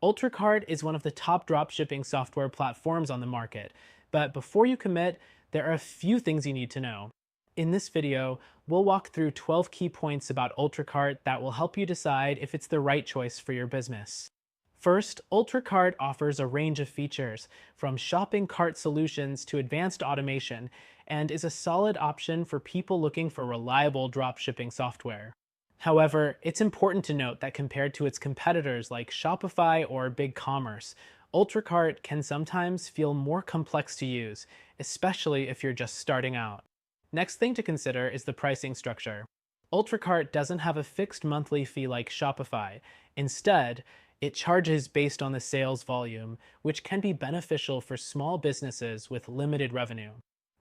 UltraCart is one of the top dropshipping software platforms on the market, but before you commit, there are a few things you need to know. In this video, we'll walk through 12 key points about UltraCart that will help you decide if it's the right choice for your business. First, UltraCart offers a range of features, from shopping cart solutions to advanced automation, and is a solid option for people looking for reliable dropshipping software. However, it's important to note that compared to its competitors like Shopify or BigCommerce, UltraCart can sometimes feel more complex to use, especially if you're just starting out. Next thing to consider is the pricing structure. UltraCart doesn't have a fixed monthly fee like Shopify. Instead, it charges based on the sales volume, which can be beneficial for small businesses with limited revenue.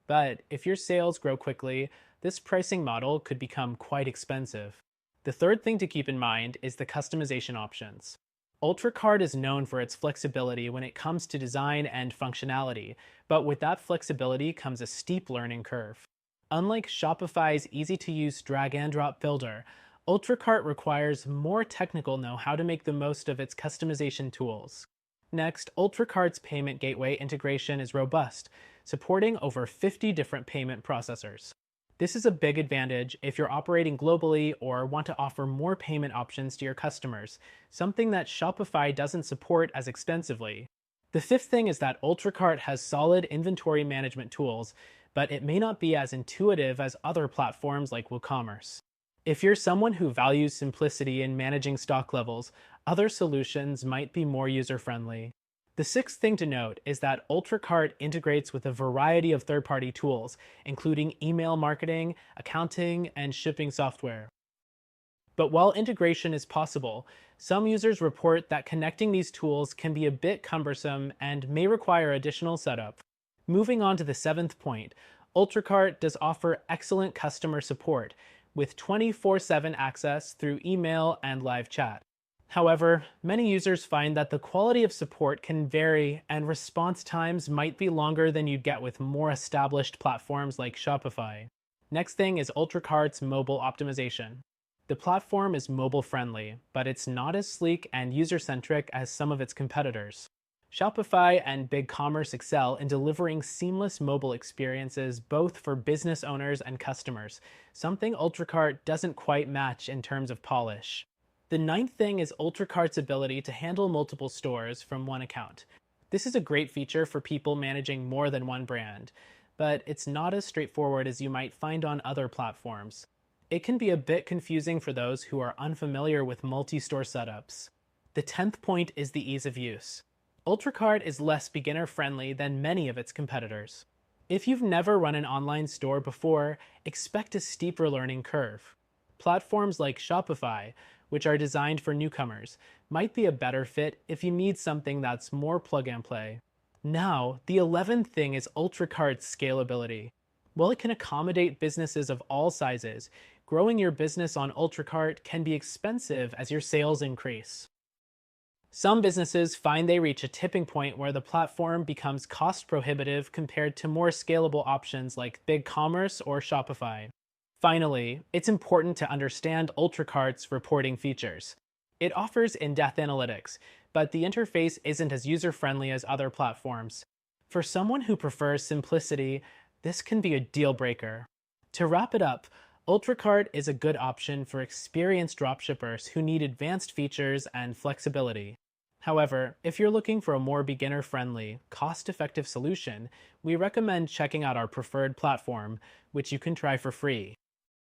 But if your sales grow quickly, this pricing model could become quite expensive. The third thing to keep in mind is the customization options. UltraCart is known for its flexibility when it comes to design and functionality, but with that flexibility comes a steep learning curve. Unlike Shopify's easy-to-use drag-and-drop builder, UltraCart requires more technical know-how to make the most of its customization tools. Next, UltraCart's payment gateway integration is robust, supporting over 50 different payment processors. This is a big advantage if you're operating globally or want to offer more payment options to your customers, something that Shopify doesn't support as extensively. The fifth thing is that UltraCart has solid inventory management tools, but it may not be as intuitive as other platforms like WooCommerce. If you're someone who values simplicity in managing stock levels, other solutions might be more user-friendly. The sixth thing to note is that UltraCart integrates with a variety of third-party tools, including email marketing, accounting, and shipping software. But while integration is possible, some users report that connecting these tools can be a bit cumbersome and may require additional setup. Moving on to the seventh point, UltraCart does offer excellent customer support, with 24/7 access through email and live chat. However, many users find that the quality of support can vary and response times might be longer than you'd get with more established platforms like Shopify. Next thing is UltraCart's mobile optimization. The platform is mobile-friendly, but it's not as sleek and user-centric as some of its competitors. Shopify and BigCommerce excel in delivering seamless mobile experiences both for business owners and customers, something UltraCart doesn't quite match in terms of polish. The ninth thing is UltraCart's ability to handle multiple stores from one account. This is a great feature for people managing more than one brand, but it's not as straightforward as you might find on other platforms. It can be a bit confusing for those who are unfamiliar with multi-store setups. The 10th point is the ease of use. UltraCart is less beginner-friendly than many of its competitors. If you've never run an online store before, expect a steeper learning curve. Platforms like Shopify, which are designed for newcomers, might be a better fit if you need something that's more plug and play. Now, the 11th thing is UltraCart's scalability. While it can accommodate businesses of all sizes, growing your business on UltraCart can be expensive as your sales increase. Some businesses find they reach a tipping point where the platform becomes cost prohibitive compared to more scalable options like BigCommerce or Shopify. Finally, it's important to understand UltraCart's reporting features. It offers in-depth analytics, but the interface isn't as user-friendly as other platforms. For someone who prefers simplicity, this can be a deal breaker. To wrap it up, UltraCart is a good option for experienced dropshippers who need advanced features and flexibility. However, if you're looking for a more beginner-friendly, cost-effective solution, we recommend checking out our preferred platform, which you can try for free.